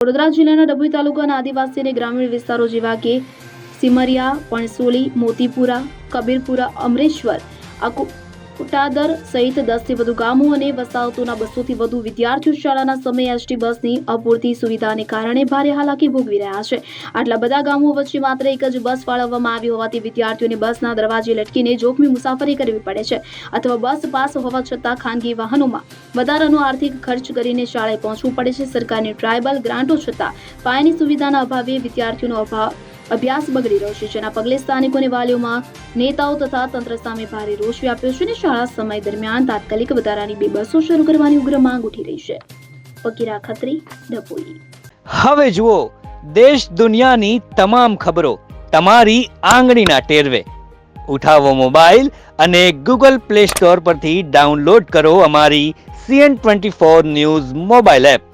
વડોદરા જિલ્લાના ડભોઈ તાલુકાના આદિવાસી અને ગ્રામીણ વિસ્તારો જેવા કે સિમરિયા, પણસોલી, મોતીપુરા, કબીરપુરા, અમરેશ્વર, કુટાદર સહિત 10 થી વધુ ગામો અને વસાહતોના 200 થી વધુ વિદ્યાર્થીઓ શાળાના સમયે એસટી બસની અપૂરતી સુવિધાને કારણે ભારે હાલાકી ભોગવી રહ્યા છે. આટલા બધા ગામો વચ્ચે માત્ર એક જ બસ ફાળવવામાં આવી હોવાથી વિદ્યાર્થીઓને બસના દરવાજે લટકીને જોખમી મુસાફરી કરવી પડે છે અથવા બસ પાસ હોવા છતાં ખાનગી વાહનોમાં વધારાનો આર્થિક ખર્ચ કરીને શાળાએ પહોંચવું પડે છે. સરકારની ટ્રાયબલ ગ્રાન્ટો છતાં પાયાની સુવિધાના અભાવે વિદ્યાર્થીઓનો અભ્યાસ બગડી રહ્યો છે, જેના પગલે સ્થાનિકો અને વાલીઓમાં નેતાઓ તથા તંત્ર સામે ભારે રોષ વ્યાપ્યો છે અને શાળા સમય દરમિયાન તાત્કાલિક વધારાની 2 બસો શરૂ કરવાની ઉગ્ર માંગ ઉઠી રહી છે. ફકીરા ખત્રી, ડભોઈ. હવે જુઓ દેશ દુનિયાની તમામ ખબરો તમારી આંગળીના ટેરવે. ઉઠાવો મોબાઈલ અને ગૂગલ પ્લે સ્ટોર પરથી ડાઉનલોડ કરો અમારી CN24 ન્યૂઝ મોબાઈલ એપ.